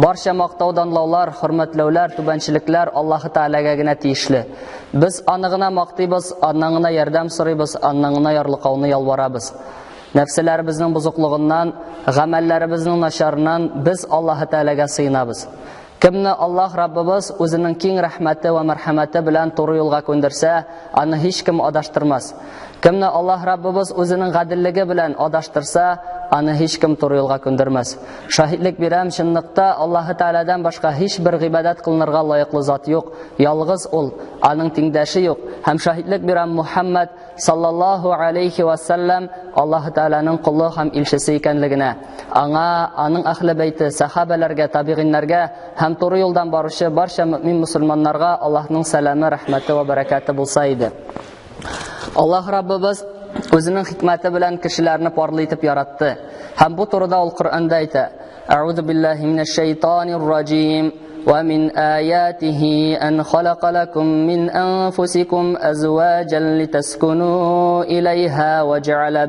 Barcha maqtovdanlovlar, hurmatlaular, tubanchiliklar Alloh taolaga gina tegishli. Biz anig'ina maqtaymiz, anig'ina yordam so'raymiz, anig'ina yorliqovni yalvaramiz. Nafsalarimizning buzuqligidan, g'amallarimizning nasharidan biz Alloh taolaga sığınamiz. Kimni Alloh Rabbimiz o'zining keng rahmati va marhamati bilan to'g'ri yo'lga ko'ndirsa, ani hech kim adashtirmas. Kimni Alloh Rabbimiz o'zining gadilligi bilan adashtirsa, ani hech kim to'g'ri yo'lga ko'ndirmas. Shahidlik beram shinliqda Alloh taoladan boshqa hech bir ibodat qilinirga loyiqli zot yo'q. Yolg'iz ul, aning tengdashi yo'q. Ham shahidlik beram Muhammad sallallohu alayhi va sallam Alloh taolaning quli ham elchisi ekanligini, anga, aning ahli bayti, sahabalarga, tabi'inlarga ham to'g'ri yo'ldan borishi barcha mu'min musulmonlarga Allohning salami, rahmati va barakati bo'lsa edi. Alloh Rabbimiz o'zining hikmati bilan kishilarni porlaytib yaratdi. Ham bu turida ul Qur'onda aytadi: "A'udhu billahi minash shaytonir rojim va min ayatihi an khalaqa lakum min anfusikum azwajan litaskunu ilayha wa ja'ala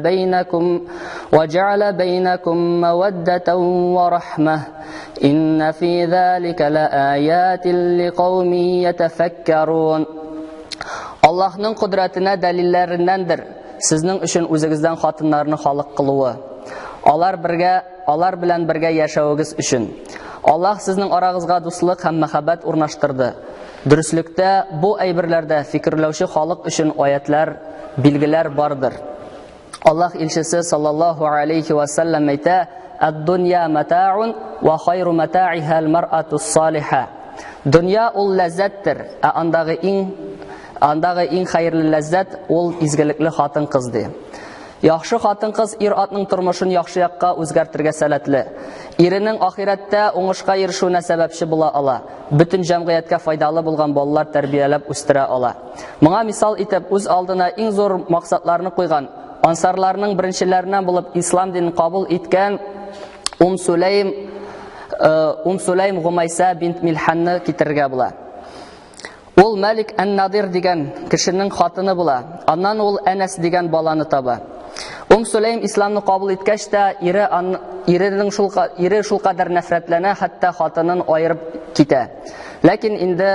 bainakum mawaddatan wa rahmah. Inna fi dhalika laayatin liqaumin yatafakkarun." Allohning qudratine dalillaridandir sizning uchun o'zingizdan xotinlarni xoliq qiluvi. Ular bilan birga yashawingiz uchun. Alloh sizning orangizga do'stlik ham muhabbat o'rnashtirdi. Durustlikda bu aybirlarda fikrlovchi xoliq uchun oyatlar, belgilar bordir. Alloh elchisi sallallohu alayhi va sallam aytadi: "Ad-dunya mata'un va khayru mata'iha al-mar'atu as-salihah." Dunyo ul lazzatdir. Andagi eng xayrli lazzat ul izgilikli xotin qizdir. Yaxshi xotin qiz er-otning turmushini yaxshi yoqqa o'zgartirga salatli. Erining oxiratda o'ngishga erishuvina sababchi bo'la ola. Butun jamiyatga foydali bo'lgan bolalar tarbiyalab o'stira ola. Menga misol etib o'z oldina eng zo'r maqsadlarni qo'ygan ansarlarning birinchilaridan bo'lib islom dinini qabul etgan Sulaym G'umaysa bint Milhanni keltirga bo'lar. Ул Malik an-Nadir degan kishining xotini bo'la. Ondan ul Anas degan bolani toba. Sulaym islomni qabul etgachda eri shul qadar nafratlana, hatto xotinini ayirib keta. Lekin endi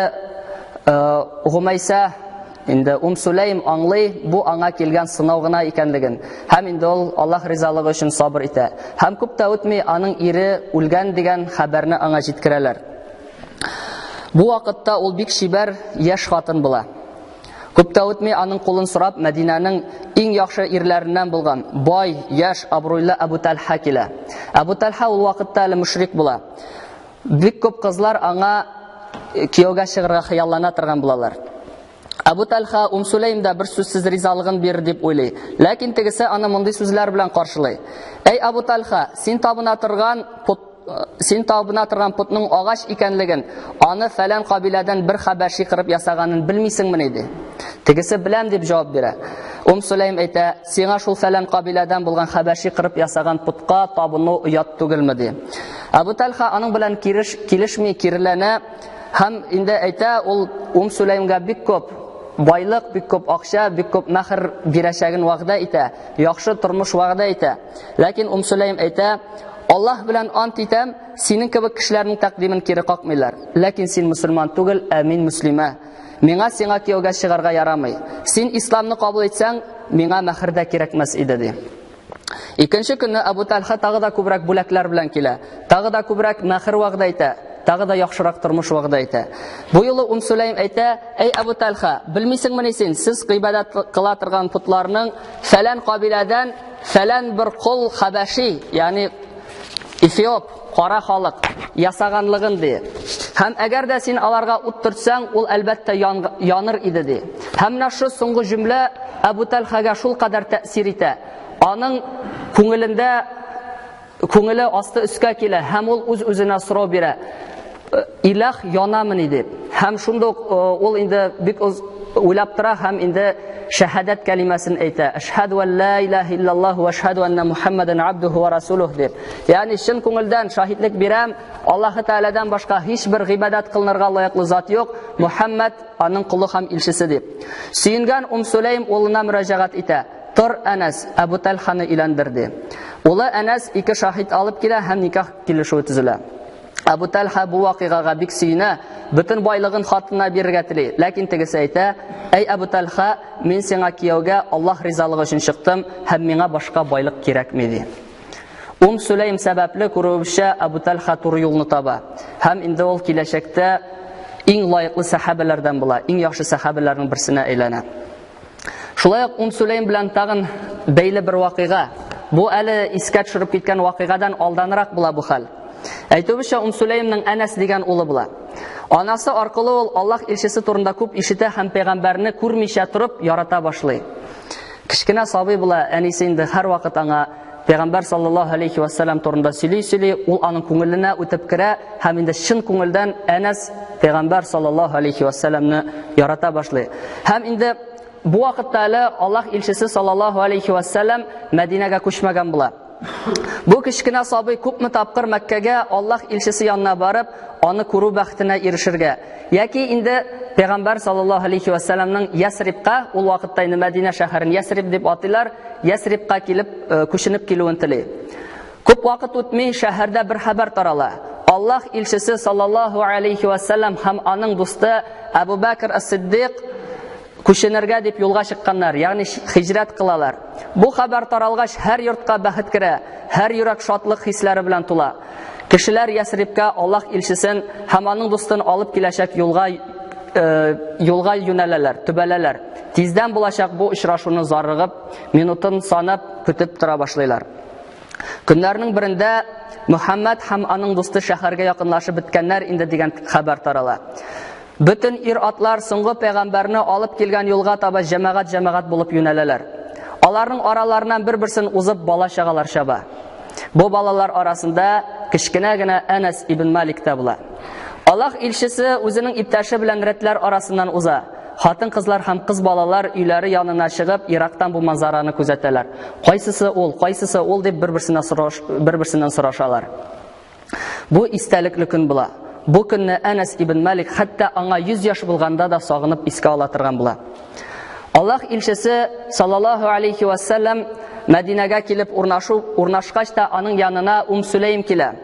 G'umaysa Sulaym anglay bu anga kelgan sinovgina ekanligin. Ham endi ul Alloh rizoligi uchun sabr etadi. Ham ko'pda o'tmay aning eri o'lgan degan xabarni anga yetkiralar. Bu vaqtda ul bik shibar yosh xotin bo'la. Ko'pda o'tmay aning qo'lini so'rab Madinaning eng yaxshi erlaridan bo'lgan boy, yosh, obro'li Abu Talha kela. Abu Talha ul vaqtda mushrik bo'la. Bik ko'p qizlar anga kiyovga chiqirga xiyallana turgan bo'lalar. Abu Talha Sulaymda bir so'zsiz rizoligini berdi deb o'ylay. Lekin tegisa ana bunday so'zlar bilan qarshilay. Ey Abu Talha, sen tabına turgan putning og'ash ekanligin, oni falan qabiladan bir xabarchi qirib yasaganini bilmaysanmi dedi. Tegisi bilam deb javob beradi. Sulaym ayta: "Senga shul falan qabiladan bo'lgan xabarchi qirib yasagan putqa tabunu uyat tugilmidi." Abu Talha aning bilan kelishmay kirilana ham endi ayta ul Sulaymga bik ko'p boyliq, bik ko'p aqsha, bik ko'p mehr berashagin vaqda ayta, yaxshi turmush vaqda ayta. Lekin Sulaym ayta: "Alloh bilan ant etam, sening kabi kishilarning taqdimini keri qoqmaylar. Lekin sen musulmon tugil, amin muslima. Menga senga kiyovga chiqarga yaramay. Sen islomni qabul etsang, menga mehrda kerakmas edi" dedi. Ikkinchi kuni Abu Talha tag'ida ko'proq bo'laklar bilan kela. Tag'ida ko'proq mehr vaqda ayta, tag'ida yaxshiroq turmush vaqda ayta. Bu yo'li Sulaym ayta: "Ey Abu Talha, bilmaysingmi sen siz ibodat qila turgan putlarning falan qabiladan falan bir qul xabashi, ya'ni Efiop, qora xalq yasaganligin de. Ham agarda sen alarga o'ttirsang, ul albatta yonir edi de. Hamna shu so'nggi jumla Abu Talhaga shul qadar ta'sir etdi. Aning ko'ngili osti ustiga kela, ham ul o'z-o'zina so'rab bera. Iloh yonamini deb. Ham shundoq ul endi bik o'ylab tura, ham endi shahadat kalimasini ayta. Ashhadu an la ilaha illalloh va ashhadu anna Muhammadan abduhu va rasuluh deb. Ya'ni shin ko'ngildan shahidlik beram, Alloh taoladan boshqa hech bir ibodat qilinirga loyiqli zot yo'q, Muhammad aning quli ham elchisi deb. Suyingan Sulaym o'g'lina murojaat etdi. Tur Anas Abu Talhani ilandirdi. Ular Anas ikki shahid olib kela ham nikoh kelishuvi tuzila. Абу Талха бу вакыйгага бик сөенә, бөтен байлыгын хатынына бирергә тели. Ләкин тегесе әйтә: "Әй Абу Талха, мин сиңа кияүгә Аллаһ ризалыгы өчен чыктым, һәм миңа башка байлык кирәкми" ди. Сулейм сәбәпле күрүебезчә Абу Талха туры юлны таба. Һәм инде ул киләчәктә иң лаеклы сахабалардан була, иң яхшы сахабаларның берсенә әйләнә. Шулай ук Сулейм белән тагын бәйле бер вакыйга. Бу әле искә төшереп киткән вакыйгадан алданрак була бу хәл. Әйтүебезчә, Сулеймның Әнәс дигән улы була. Анасы аркылы ул Аллаһ илчесе турында күп ишетә һәм пәйгамбәрне күрмичә торып ярата башлый. Кичкенә сабый була, әнисе инде һәр вакыт аңа Пәйгамбәр саллаллаһу алейхи ва саллям турында сөйли, ул аның күңеленә үтеп керә һәм инде шын күңелдән Әнәс Пәйгамбәр саллаллаһу алейхи ва саллямны ярата башлый. Һәм инде бу вакытта әле Аллаһ илчесе саллаллаһу алейхи ва саллям Мәдинәгә күчмәгән була. Бу кичкенә сабый күпме тапкыр Мәккәгә Аллаһ илчесе янына барып, аны күрү бәхетенә ирешергә. Яки инде Пәйгамбәр саллаллаһу алейхи ва саллямның Ясрибка, ул вакытта инде Мәдинә шәһәрен Ясриб дип атыйлар, Ясрибка килеп күченеп килүен тели. Күп вакыт үтмәй шәһәрдә бер хәбәр тарала. Аллаһ илчесе саллаллаһу алейхи ва саллям һәм аның дусты Абу Бәкр ас-Сиддиқ күченергә дип юлга чыкканнар, ягъни хиҗрәт кылалар. Бу хәбәр таралгач, һәр йортка бәхет керә, һәр йөрәк шатлык хисләре белән тула. Кешеләр Ясрибка Аллаһ илчесен һәм аның дустын алып киләчәк юлга юнәләләр, төбәләләр. Тиздән булачак бу очрашуны зарыгып, минутын санап көтеп тора башлыйлар. Көннәрнең берендә Мөхәммәд һәм аның дусты шәһәргә якынлашып беткәннәр инде дигән хәбәр тарала. Бөтен ир-атлар соңгы пәйгамбәрне алып килгән юлга таба җәмәгать булып юнәләләр. Аларның араларыннан бер-берсен узып бала-чагалар чаба. Бу балалар арасында кичкенә генә Әнәс ибн Малик та була. Аллаһ илчесе үзенең иптәше белән рәтләр арасыннан уза. Хатын-кызлар һәм кыз балалар өйләре янына чыгып, Ирактан бу манзараны күзәтәләр. Кайсысы ул дип бер-берсеннән сорашалар. Бу истәлекле көн була. Бу көнне Әнәс ибн Малик хәтта аңа 100 яшь булганда да сагынып искә ала торган була. Аллаһ илчесе саллаллаһу алейхи ва саллям Мәдинәгә килеп урнашкач та аның янына Сулейм килә.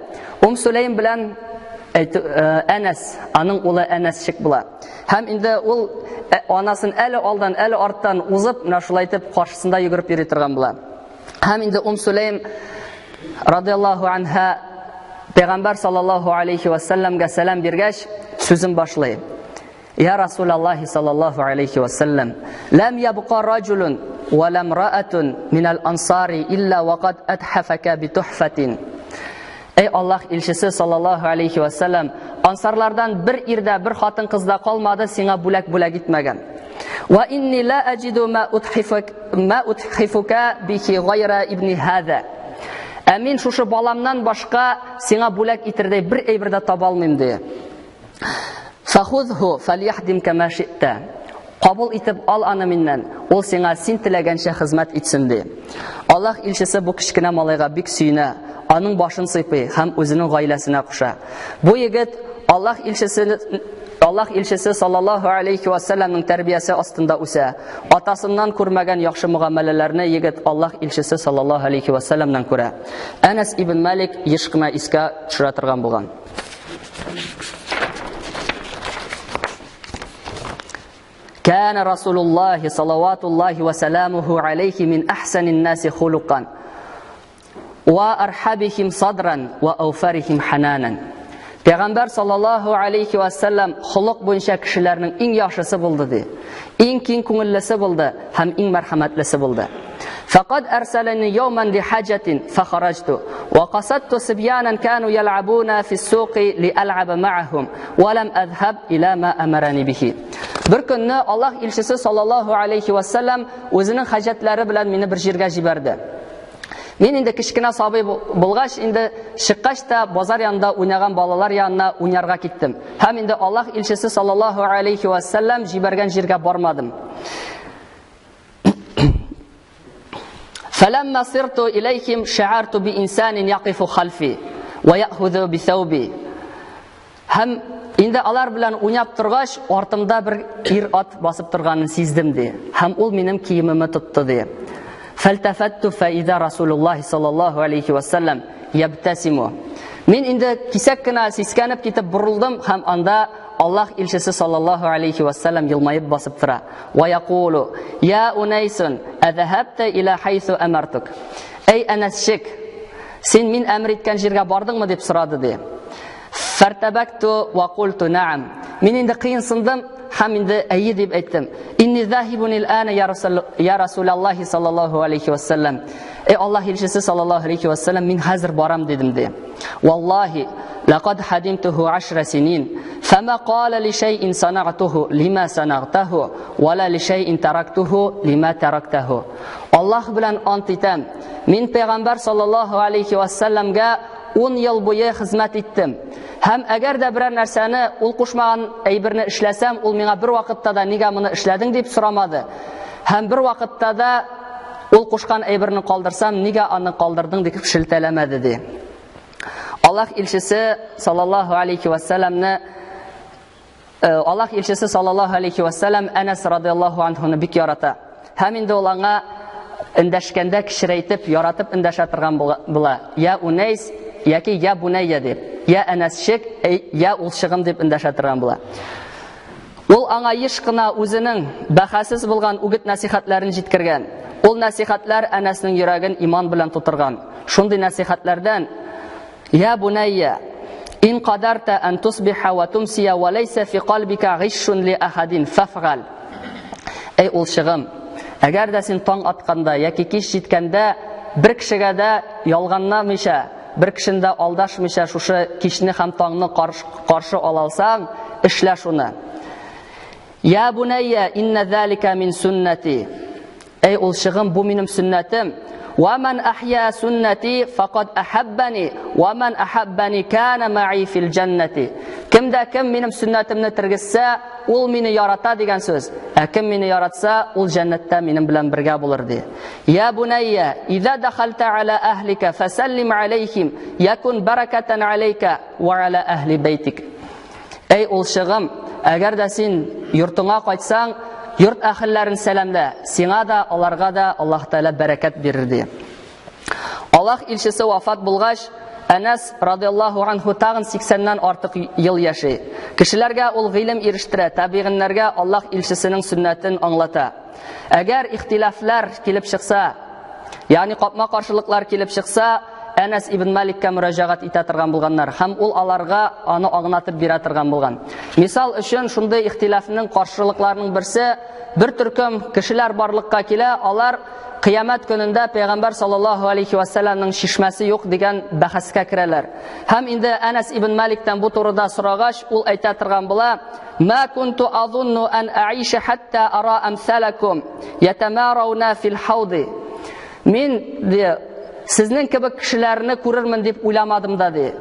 Сулейм белән Әнәс, аның улы Әнәсчик була. Һәм инде ул анасын әле алдан, әле арттан узып, шулай итеп каршысында йөгереп йөри торган була. Һәм инде Сулейм радиллаһу анха Пәйгамбәр саллаллаһу алейхи ва саллямга сәлам биргәч, сүзен башлый. Я Расулаллаһи саллаллаһу алейхи ва саллям, лам ябqa раҗулун ва лам раатун минал ансари илля вақад атхафака би тухфатин. Эй Аллаһ илчесе саллаллаһу алейхи ва саллям, ансарлардан бер ирдә, бер хатын кызда калмады сиңа бүләк итмәгән. Ва инни ла аҗиду ма утхифука бихи гайра ибни хаза. Мин шушы баламнан башка сиңа бүләк итәрдәй бер әйбер дә таба алмыйм ди. Фахузху фальяхдим кама ши'та. Кабул итеп ал аны миннән. Ул сиңа син теләгәнчә хезмәт итсен ди. Аллаһ илчесе бу кичкенә малайга бик сөенә, аның башын сыйпый һәм үзенең гаиләсенә куша. Бу егет Аллаһ илчесе саллаллаһу алейхи ва саллямның тәрбиясе астында үсә. Атасыннан күрмәгән яхшы мөгамәләләрне егет Аллаһ илчесе саллаллаһу алейхи ва саллямнан күрә. Әнәс ибн Малик еш кына искә төшерә торган булган. كان رسول الله صلوات الله وسلامه عليه من أحسن الناس خلقا وأرحبهم صدرا وأوفرهم حنانا. Peygamber sallallahu aleyhi ve sellem xuluq boyunca kişilərinin ən yaxşısı buldu di. Ən keng көңеллесе buldu, həm ən mərhəmətlisi buldu. فقد أرسلني يوما لحاجة فخرجت وقصدت صبيانا كانوا يلعبون في السوق لألعب معهم ولم أذهب إلى ما أمرني به. Bir künni Allah ilçisi sallallahu aleyhi ve sellem özünün hacetleri bilen meni bir jirga jiberdi. Men indi kishkina sabiy bulgaç indi shiqqaç da bozar yanında oynagan balalar yanına oynarga ketdim. Hem indi Allah ilçisi sallallahu aleyhi ve sellem jibergen jirga barmadım. فلما صرت إليهم شعرت بإنسان يقف خلفي ويأخذ بثوبي. Hem indi alar bilan oynab turgaç ortimda bir ir-at basıp turganын sezdim di. Hem ol menim kiyimimi tuttu di. فالتفت فإذا رسول الله صلى الله عليه وسلم يبتسم. Мин инде кисәк кенә сискәнеп китеп борылдым һәм анда Аллаһ илчесе саллаллаһу алейхи ва саллям елмаеп басып тора. Ва яқулу: "Я унайсун, азһабта иля хайсу амартук." Эй Анасшик, син мин әмер иткән җиргә бардыңмы дип сорады ди. Фартабакту ва култу наам. Мин инде кыйынсындым һәм инде әйе дип әйттем. Инни заһибун ил-ана я Расулаллаһи саллаллаһу алейхи ва саллям. Эй Аллаһ илчесе саллаллаһу алейхи ва саллям, мин хәзер барам дидем ди. Валлаһи لقد حدمته 10 سنين فما قال لشيء صنعته لما صنعته ولا لشيء تركته لما تركته. Аллаһ белән ант итәм, мин пәйгамбәр саллаллаһу алейхи ва саллямга 10 ел буе хезмәт иттем. Һәм әгәр дә берәр нәрсәне ул кушмаган әйберне эшләсәм, ул миңа бер вакытта да нигә моны эшләдең дип сорамады. Һәм бер вакытта да ул кушкан әйберне калдырсам, нигә аны калдырдың дип шелтәләмәде ди. Аллаһ илчесе саллаллаһу алейхи ва салламны Анас радиллаһу анхуны бик ярата. Һәм инде ул аңа эндәшкәндә кичерейтеп, яратып эндәшә торган була. Я Унайс яки я Бунайя дип. Я Анасшик, я улшыгым дип эндәшә торган була. Ул аңа еш кына үзенең бәхәсез булган үгет насихатларын җиткергән. Ул насихатлар Анасның йөрәген иман белән тутырган. Шундый насихатлардан: "Я Бунайя, ин qadarta an tusbiha wa tumsiya wa laysa fi qalbika ghishun li ahadin faf'al." Эй улшыгым, әгәр дә син таң атканда яки кич җиткәндә бер кешегә дә ялганламыйча, бер кешене дә алдашмыйча шушы кичне һәм таңны каршы алсаң, эшлә шуны. "Я Бунайя, инна залика мин суннати." Эй улшыгым, бу минем сөннәтем. ومن أحيا سنتي فقد أحبني ومن أحبني كان معي في الجنة. Кем дә кем минем сөннәтемне тергезсә, ул мине ярата дигән сүз. Кем мине яратса, ул җәннәттә минем белән бергә булыр ди. Я Бунайя, إذا دخلت على أهلك فسلم عليهم يكن بركة عليك وعلى أهل بيتك. Эй улшыгым, әгәр дә син йортыңа кайтсаң, йорт әһелләрен сәламлә, сиңа да, аларга да Аллаһ Тәала бәрәкәт бирер ди. Аллаһ илчесе вафат булгач, Анас радиллаһу анху тагын 80-нән артык ел яши. Кешеләргә ул гыйлем ирештерә, табигыннарга Аллаһ илчесенең сөннәтен аңлата. Әгәр ихтилафлар килеп чыкса, ягъни капма каршылыклар килеп чыкса, Анас ибн Маликка мөрәҗәгать итә торган булганнар һәм ул аларга аны аңлатып бирә торган булган. Мисал өчен шундый ихтилафның каршылыкларының берсе, бер төркем кешеләр барлыкка килә, алар кыямәт көнендә пәйгамбәр саллаллаһу алейхи ва салламның шишмәсе юк дигән бәхәскә керәләр. Һәм инде Анас ибн Маликтан бу турыда сорагач, ул әйтә торган була: "Ма кунту азунну ан аиша хатта ара амсалакум ятамарауна фил хауди." Мин сезнең кебек кешеләрне күрермен дип уйламадым да ди.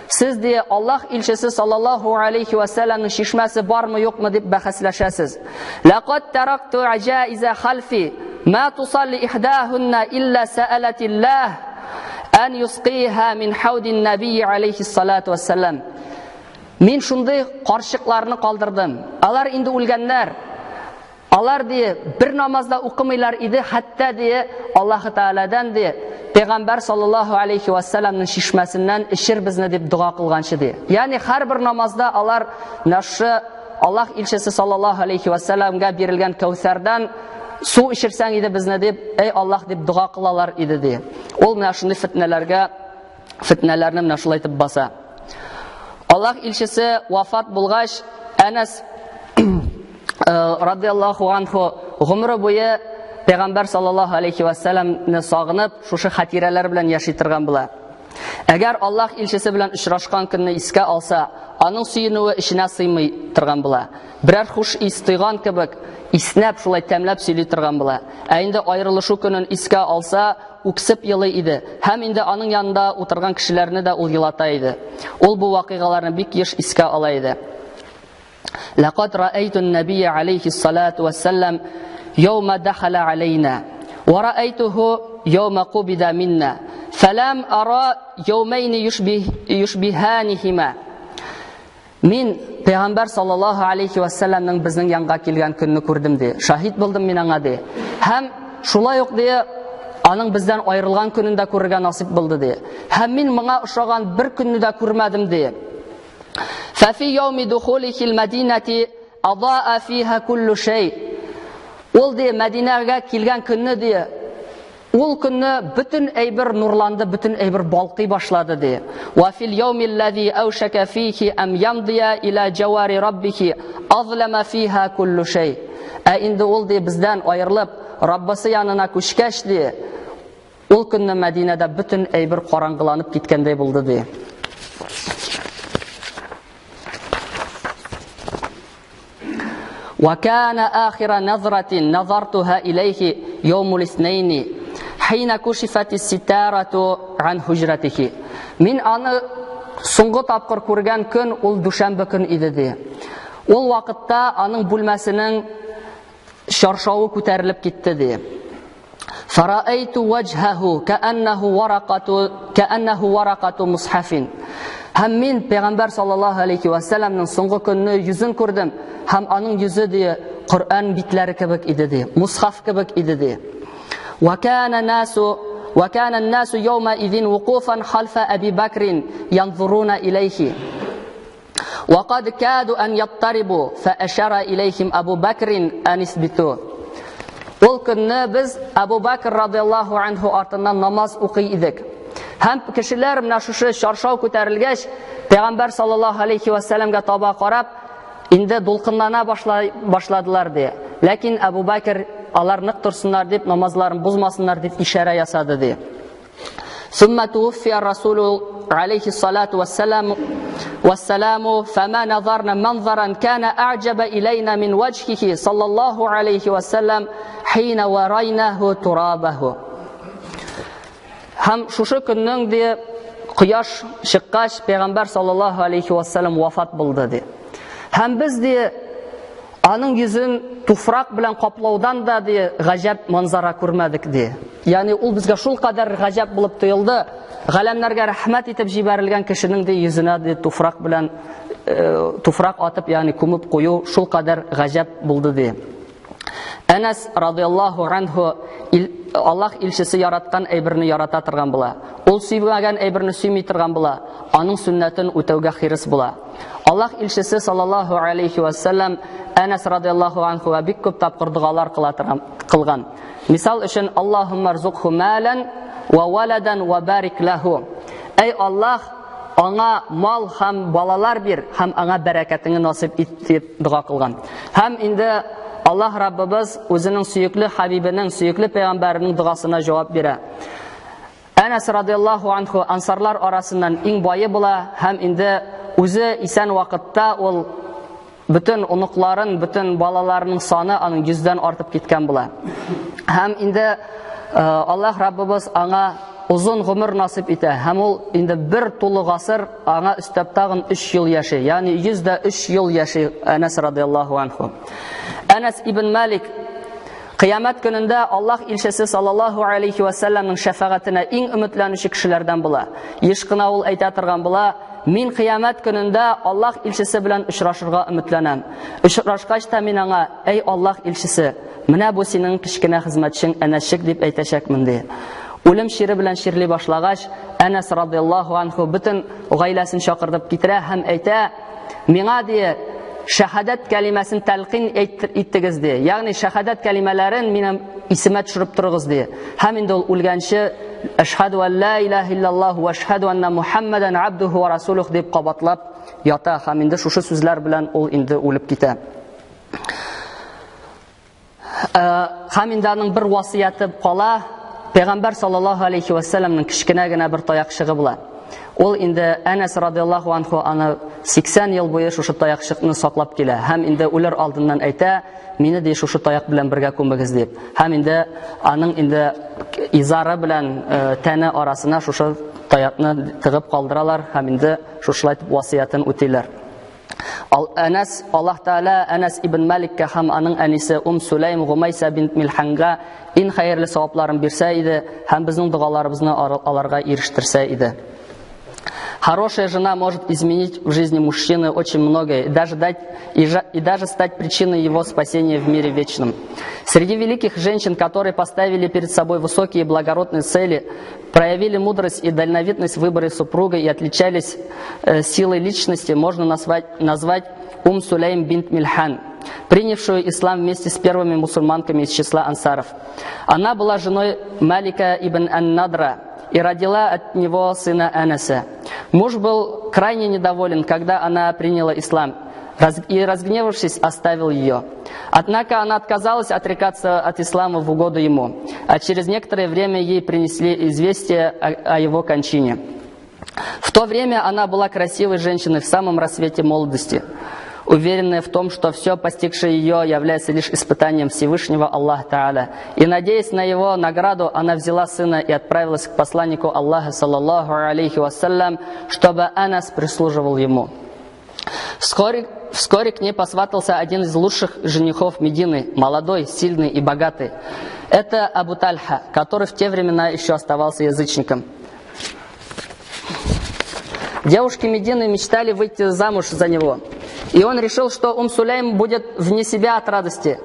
Сез ди Аллаһ илчесе саллаллаһу алейхи ва салламның шишмәсе бармы юкмы дип бәхәсләшәсез. Лaqad taraktu ajaiza khalfi ma tusalli ihdahunna illa sa'alatillah an yusqiha min haudin nabiy aleyhi salatu wassalam. Мин шундый карчыкларны калдырдым. Алар инде үлгәннәр. Алар ди бер намазда укымыйлар иде, хәтта ди Аллаһ Тааладан ди Пәйгамбәр саллаллаһу алейхи ва салламның шишмәсеннән ишер безне дип дуа кылганчы ди. Ягъни һәрбер намазда алар нашы Аллаһ илчесе саллаллаһу алейхи ва салламга бирелгән кәүсәрдән су ишерсәң иде безне дип, эй Аллаһ дип дуа кылалар иде ди. Ул менә шундый фитнәләрне менә шулай итеп баса. Аллаһ илчесе вафат булгач, Анас радиллаһу анху гомре буе Пәйгамбәр саллаллаһу алейхи ва салламны сагынып, шушы хатирәләр белән яши торган була. Әгәр Аллаһ илчесе белән очрашкан көнне искә алса, аның сөенүе ишенә сыймый торган була. Берәр хуш ис тойган кебек, иснәп шулай тәмләп сөйли торган була. Инде аерылышу көнен искә алса, үксеп елый иде. Һәм инде аның янында утырган кешеләрне дә ул елата иде. Ул бу вакыйгаларны бик еш искә ала иде. Лaqad ra'aytu an-nabiy alayhi salatu wassalam yawma dakhala alayna wa ra'aytuhu yawma qubida minna falam ara yawmayn yushbihanihima. Мин Пәйгамбәр саллаллаһу алейхи ва салламның безнең янга килгән көнне күрдем ди. Шаһид булдым мин аңа ди. Һәм шулай ук ди Аның бездән аерылган көнендә күрергә насип булды ди. Һәм мин моңа ошаган бер көнне дә күрмәдем ди. ففي يوم دخوله المدينة أضاء فيها كل شيء. Ул ди Мәдинәгә килгән көнне ди. Ул көнне бүтән әйбер нурланды, бүтән әйбер балкый башлады ди. وفي اليوم الذي أوشك فيه أن يمضي إلى جوار ربه أظلم فيها كل شيء. Инде ул ди бездән аерылып Раббысы янына күчкәч ди. Ул көнне Мәдинәдә бүтән әйбер караңгыланып киткәндәй булды ди. وكان آخر نظرة نظرتها إليه يوم الاثنين حين كشفت الستارة عن حجرته. Мин аны соңгы тапкыр күргән көн ул дүшәмбе көн иде ди. Ул вакытта аның бүлмәсенең шаршавы күтәрелеп китте ди. فرأيت وجهه كأنه ورقة مصحف. Һәм мин Пәйгамбәр саллаллаһу алейхи ва салламның соңгы көнне йөзен күрдем. Һәм аның йөзе ди Коръан битләре кебек иде ди, мусхаф кебек иде ди. وكان الناس يومئذ وقوفا خلف أبي بكر ينظرون إليه وقد كادوا أن يضطربوا فأشار إليهم أبو بكر أن يثبتوا. Ул көнне без Абу Бакр радиллаһу анху артыннан намаз укый идек. Һәм кешеләр менә шушы шаршау күтәрелгәч, Пәйгамбәр саллаллаһу алейхи ва салламга таба карап, инде дулкынлана башладылар ди. Ләкин Абу Бакр алар нык торсыннар дип, намазларын бузмасыннар дип ишара ясады ди. ثم توفي الرسول عليه الصلاة والسلام فما نظرنا منظرا كان أعجب إلينا من وجهه صلى الله عليه وسلم حين وريناه ترابه. Һәм шушы көннең ди кояш чыккач Пәйгамбәр саллаллаһу алейхи ва саллям вафат булды ди. Һәм без ди аның йөзен туфрак белән каплаудан да ди гаҗәп манзара күрмәдек ди. Ягъни ул безгә шул кадәр гаҗәп булып тоелды. Галәмнәргә рәхмәт итеп җибәрелгән кешенең ди йөзенә ди туфрак белән туфрак атып, ягъни күмеп кую шул кадәр гаҗәп булды ди. Әнәс радиллаһу анху Аллаһ илчесе яраткан әйберне ярата торган була. Ул сөймәгән әйберне сөйми торган була. Аның сөннәтен үтәүгә хирис була. Аллаһ илчесе саллаллаһу алейхи ва саллям Әнәс радиллаһу анху бик күп тапкыр дугалар кылган. Мисал өчен Аллаһумма рзукху малан ва валадан ва барик лаху. Эй Аллаһ, аңа мал һәм балалар бир, һәм аңа бәрәкәтеңне насип ит дип дуга кылган. Һәм инде Аллаһ Раббыбыз үзенең сөекле хабибенең, сөекле пәйгамбәренең дугасына җавап бирә. Әнәс радиллаһу анху ансарлар арасыннан иң бае була һәм инде үзе исән вакытта ул бүтән оныкларын, бүтән балаларының саны аның 100дән артып киткән була. Һәм инде Аллаһ Раббыбыз аңа uzun гомер насип итә. Һәм ул инде бер тулы гасыр аңа өстәп тагын 3 ел яши. Ягъни 103 ел яши Әнәс радиллаһу анху. Әнәс ибн Малик Кыямәт көнендә Аллаһ илчесе саллаллаһу алейхи ва салламның шәфәгатенә иң өметләнүче кешеләрдән була. Еш кына ул әйтә торган була: "Мин кыямәт көнендә Аллаһ илчесе белән очрашырга өметләнәм. Очрашкач та мин аңа: "Эй Аллаһ илчесе, менә бу синең кичкенә хезмәтчең Әнәсчик" дип әйтәчәкмен" ди. Үлем шире белән ширли башлагач, Әнәс радиллаһу анху бүтән гаиләсен чакыртып китерә һәм әйтә: "Миңа ди шәһадәт кәлимәсен тәлқин иттегез ди. Ягъни шәһадәт кәлимәләрен минем исемә төшереп торыгыз ди. Һәм инде ул үлгәнче ашһаду ан ла илаһа иллаллаһ ва ашһаду анна мухаммадан абдуху ва расулуһ дип кабатлап ята. Һәм инде шушы сүзләр белән ул инде үлеп китә. Һәм инде аның бер васыяты кала. Пәйгамбәр саллаллаһу алейхи ва салламның кичкенә генә бер таякчыгы була. Ул инде Әнәс радиллаһу анху аны 80 ел буе шушы таякчыкны саклап килә. Һәм инде үлер алдыннан әйтә: "Мине ди шушы таяк белән бергә күмегез" дип. Һәм инде аның инде изары белән тәне арасына шушы таякны тыгып калдыралар һәм инде шушылай васыятын үтиләр. Әнәс Аллаһ Таала Әнәс ибн Маликкә һәм аның әнисе Сулайм Гумайса бинт Милханга ин хәерле савапларын бирсә иде һәм безнең дугаларыбызны аларга ирештерсә иде. Хорошая жена может изменить в жизни мужчины очень многое и даже стать причиной его спасения в мире вечном. Среди великих женщин, которые поставили перед собой высокие и благородные цели, проявили мудрость и дальновидность в выборе супруга и отличались силой личности, можно назвать Сулейм бинт Мильхан, принявшую ислам вместе с первыми мусульманками из числа ансаров. Она была женой Малика ибн ан-Надра и родила от него сына Анаса. Муж был крайне недоволен, когда она приняла ислам, и, разгневавшись, оставил ее. Однако она отказалась отрекаться от ислама в угоду ему, а через некоторое время ей принесли известие о его кончине. В то время она была красивой женщиной в самом рассвете молодости, уверенная в том, что все, постигшее ее, является лишь испытанием Всевышнего Аллаха Та'аля. И, надеясь на его награду, она взяла сына и отправилась к посланнику Аллаха, саллаллаху алейхи вассалям, чтобы Анас прислуживал ему. Вскоре к ней посватался один из лучших женихов Медины, молодой, сильный и богатый. Это Абу Тальха, который в те времена еще оставался язычником. Девушки Медины мечтали выйти замуж за него. И он решил, что Сулейм будет вне себя от радости,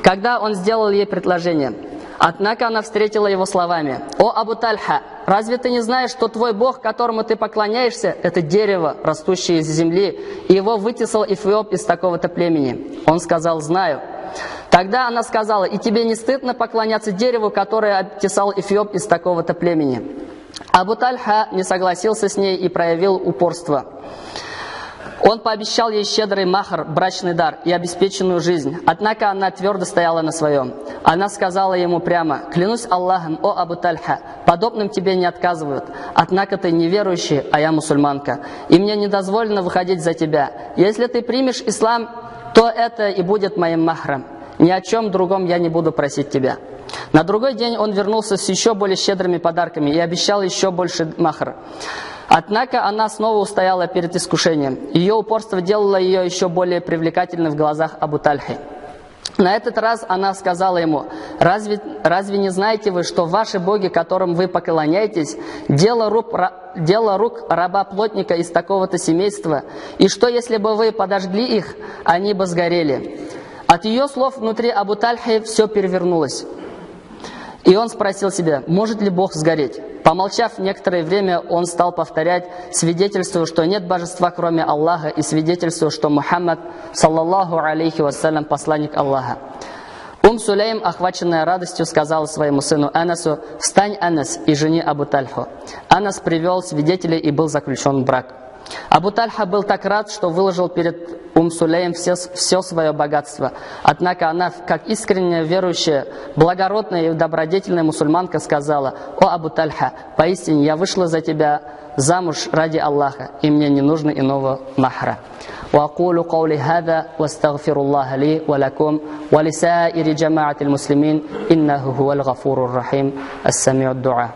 когда он сделал ей предложение. Однако она встретила его словами: «О Абу Тальха, разве ты не знаешь, что твой Бог, которому ты поклоняешься, это дерево, растущее из земли, и его вытесал Эфиоп из такого-то племени?» Он сказал: «Знаю». Тогда она сказала: «И тебе не стыдно поклоняться дереву, которое обтесал Эфиоп из такого-то племени?» Абу Тальха не согласился с ней и проявил упорство. Он пообещал ей щедрый махр, брачный дар и обеспеченную жизнь. Однако она твердо стояла на своем. Она сказала ему прямо: «Клянусь Аллахом, о Абу Тальха, подобным тебе не отказывают. Однако ты неверующий, а я мусульманка, и мне не дозволено выходить за тебя. Если ты примешь ислам, то это и будет моим махром. Ни о чем другом я не буду просить тебя». На другой день он вернулся с еще более щедрыми подарками и обещал еще больше махр. Однако она снова устояла перед искушением. Ее упорство делало ее еще более привлекательной в глазах Абу Тальхи. На этот раз она сказала ему: разве не знаете вы, что ваши боги, которым вы поклоняетесь, дело рук раба-плотника из такого-то семейства, и что если бы вы подожгли их, они бы сгорели? От ее слов внутри Абу Тальхи все перевернулось. И он спросил себя: может ли Бог сгореть? Помолчав некоторое время, он стал повторять, свидетельствуя, что нет божества, кроме Аллаха, и свидетельствуя, что Мухаммад, саллаллаху алейхи вассалям, посланник Аллаха. Сулейм, охваченная радостью, сказала своему сыну Анасу: «Встань, Анас, и жени Абу Тальху». Анас привел свидетелей и был заключен в брак. Абу Тальха был так рад, что выложил перед Сулейм все свое богатство. Однако она, как искренняя верующая, благородная и добродетельная мусульманка, сказала: «О Абу Тальха, поистине я вышла за тебя замуж ради Аллаха, и мне не нужно иного махра». وأقول قولي هذا واستغفر الله لي ولكم ولسائر جماعة المسلمين إنه هو الغفور الرحيم السميع الدعاء.